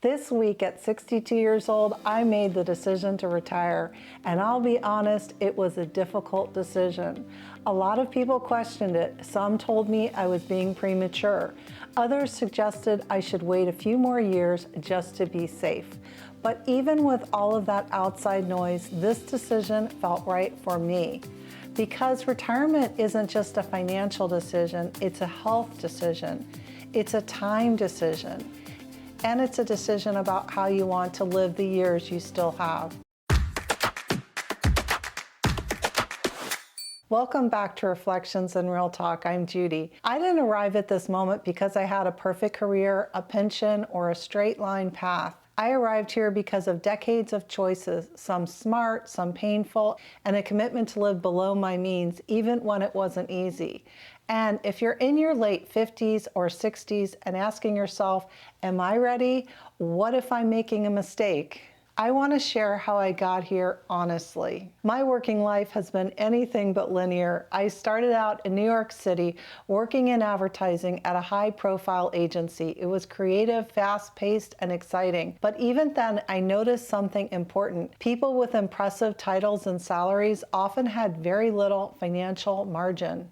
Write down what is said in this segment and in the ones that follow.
This week at 62 years old, I made the decision to retire, and I'll be honest, it was a difficult decision. A lot of people questioned it. Some told me I was being premature. Others suggested I should wait a few more years just to be safe. But even with all of that outside noise, this decision felt right for me. Because retirement isn't just a financial decision, it's a health decision. It's a time decision. And it's a decision about how you want to live the years you still have. Welcome back to Reflections and Real Talk. I'm Judy. I didn't arrive at this moment because I had a perfect career, a pension, or a straight line path. I arrived here because of decades of choices, some smart, some painful, and a commitment to live below my means, even when it wasn't easy. And if you're in your late 50s or 60s and asking yourself, am I ready? What if I'm making a mistake? I want to share how I got here honestly. My working life has been anything but linear. I started out in New York City working in advertising at a high-profile agency. It was creative, fast-paced, and exciting. But even then, I noticed something important. People with impressive titles and salaries often had very little financial margin.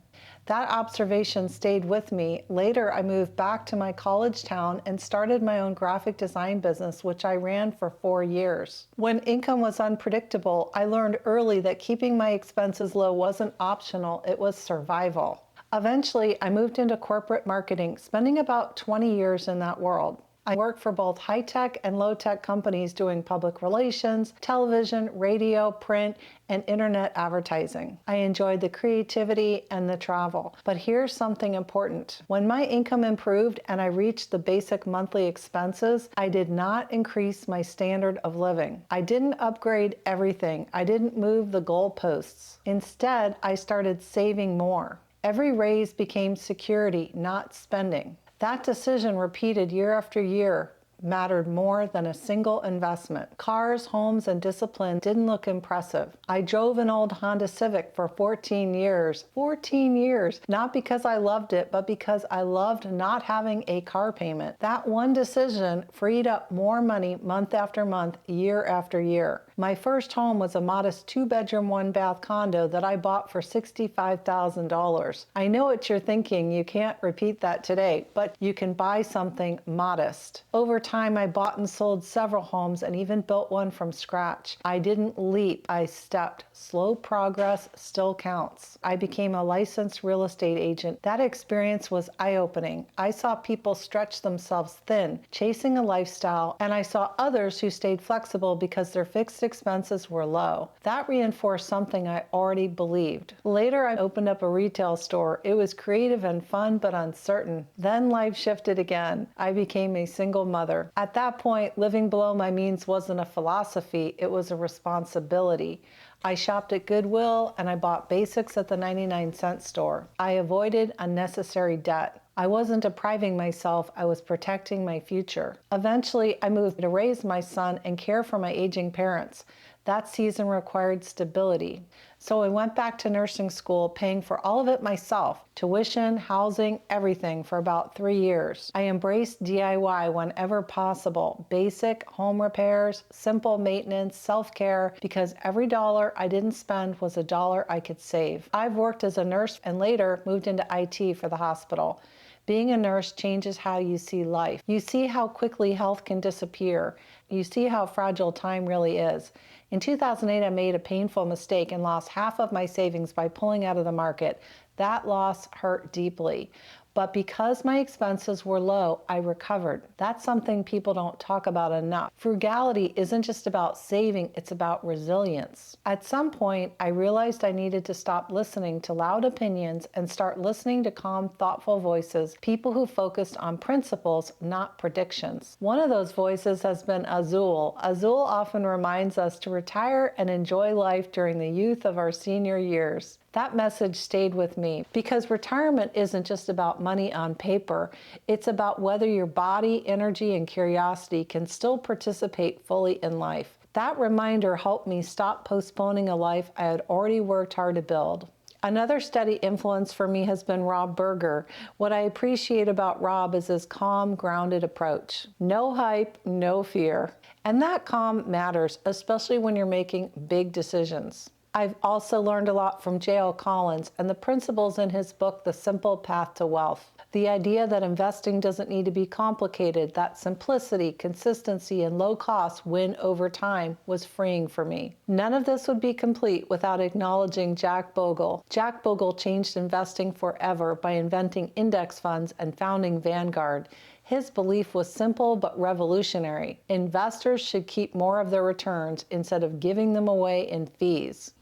That observation stayed with me. Later, I moved back to my college town and started my own graphic design business, which I ran for 4 years. When income was unpredictable, I learned early that keeping my expenses low wasn't optional, it was survival. Eventually, I moved into corporate marketing, spending about 20 years in that world. I worked for both high-tech and low-tech companies doing public relations, television, radio, print, and internet advertising. I enjoyed the creativity and the travel. But here's something important. When my income improved and I reached the basic monthly expenses, I did not increase my standard of living. I didn't upgrade everything. I didn't move the goalposts. Instead, I started saving more. Every raise became security, not spending. That decision, repeated year after year, mattered more than a single investment. Cars, homes, and discipline didn't look impressive. I drove an old Honda Civic for 14 years. 14 years! Not because I loved it, but because I loved not having a car payment. That one decision freed up more money month after month, year after year. My first home was a modest 2-bedroom, 1-bath condo that I bought for $65,000. I know what you're thinking, you can't repeat that today, but you can buy something modest. Over time, I bought and sold several homes and even built one from scratch. I didn't leap, I stepped. Slow progress still counts. I became a licensed real estate agent. That experience was eye-opening. I saw people stretch themselves thin, chasing a lifestyle, and I saw others who stayed flexible because their fixed expenses were low. That reinforced something I already believed. Later, I opened up a retail store. It was creative and fun, but uncertain. Then life shifted again. I became a single mother. At that point, living below my means wasn't a philosophy, it was a responsibility. I shopped at Goodwill and I bought basics at the 99-cent store. I avoided unnecessary debt. I wasn't depriving myself, I was protecting my future. Eventually, I moved to raise my son and care for my aging parents. That season required stability. So I went back to nursing school, paying for all of it myself, tuition, housing, everything for about 3 years. I embraced DIY whenever possible, basic home repairs, simple maintenance, self-care, because every dollar I didn't spend was a dollar I could save. I've worked as a nurse and later moved into IT for the hospital. Being a nurse changes how you see life. You see how quickly health can disappear. You see how fragile time really is. In 2008, I made a painful mistake and lost half of my savings by pulling out of the market. That loss hurt deeply. But because my expenses were low, I recovered. That's something people don't talk about enough. Frugality isn't just about saving, it's about resilience. At some point, I realized I needed to stop listening to loud opinions and start listening to calm, thoughtful voices, people who focused on principles, not predictions. One of those voices has been Azul. Azul often reminds us to retire and enjoy life during the youth of our senior years. That message stayed with me because retirement isn't just about money on paper. It's about whether your body, energy, and curiosity can still participate fully in life. That reminder helped me stop postponing a life I had already worked hard to build. Another steady influence for me has been Rob Berger. What I appreciate about Rob is his calm, grounded approach. No hype, no fear. And that calm matters, especially when you're making big decisions. I've also learned a lot from J.L. Collins and the principles in his book, The Simple Path to Wealth. The idea that investing doesn't need to be complicated, that simplicity, consistency, and low cost win over time was freeing for me. None of this would be complete without acknowledging Jack Bogle. Jack Bogle changed investing forever by inventing index funds and founding Vanguard. His belief was simple but revolutionary. Investors should keep more of their returns instead of giving them away in fees.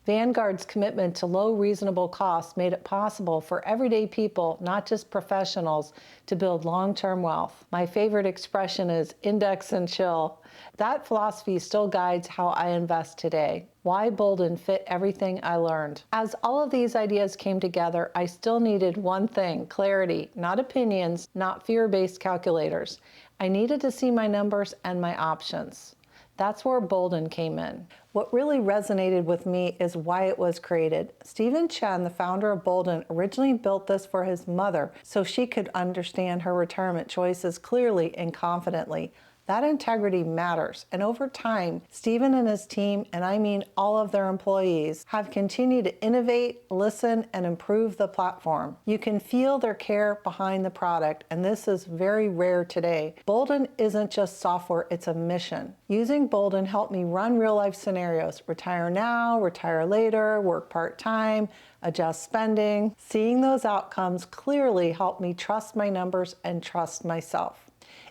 Vanguard's commitment to low, reasonable costs made it possible for everyday people, not just professionals, to build long-term wealth. My favorite expression is index and chill. That philosophy still guides how I invest today. Why Boldin fit everything I learned. As all of these ideas came together, I still needed one thing: clarity, not opinions, not fear-based calculators. I needed to see my numbers and my options. That's where Boldin came in. What really resonated with me is why it was created. Stephen Chen, the founder of Boldin, originally built this for his mother so she could understand her retirement choices clearly and confidently. That integrity matters, and over time, Stephen and his team, and I mean all of their employees, have continued to innovate, listen, and improve the platform. You can feel their care behind the product, and this is very rare today. Boldin isn't just software, it's a mission. Using Boldin helped me run real-life scenarios: retire now, retire later, work part-time, adjust spending. Seeing those outcomes clearly helped me trust my numbers and trust myself.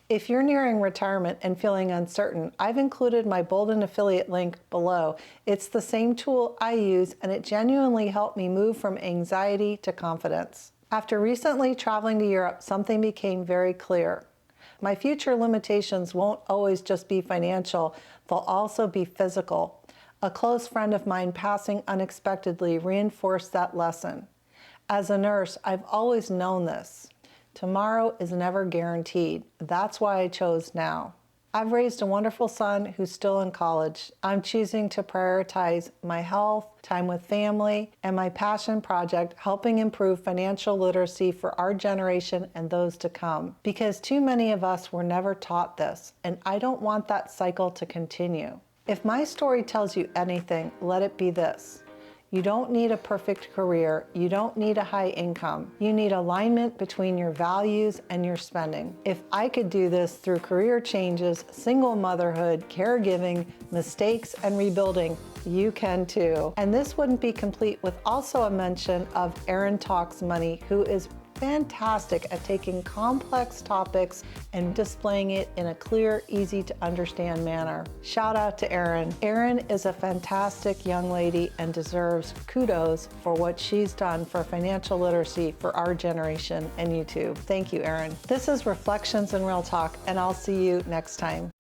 If you're nearing retirement and feeling uncertain, I've included my Boldin affiliate link below. It's the same tool I use, and it genuinely helped me move from anxiety to confidence. After recently traveling to Europe, something became very clear. My future limitations won't always just be financial, they'll also be physical. A close friend of mine passing unexpectedly reinforced that lesson. As a nurse, I've always known this. Tomorrow is never guaranteed. That's why I chose now. I've raised a wonderful son who's still in college. I'm choosing to prioritize my health, time with family, and my passion project, helping improve financial literacy for our generation and those to come. Because too many of us were never taught this, and I don't want that cycle to continue. If my story tells you anything, let it be this. You don't need a perfect career. You don't need a high income. You need alignment between your values and your spending. If I could do this through career changes, single motherhood, caregiving, mistakes, and rebuilding, you can too. And this wouldn't be complete with also a mention of Erin Talks Money, who is fantastic at taking complex topics and displaying it in a clear, easy to understand manner. Shout out to Erin. Erin is a fantastic young lady and deserves kudos for what she's done for financial literacy for our generation and you too. Thank you, Erin. This is Reflections in Real Talk, and I'll see you next time.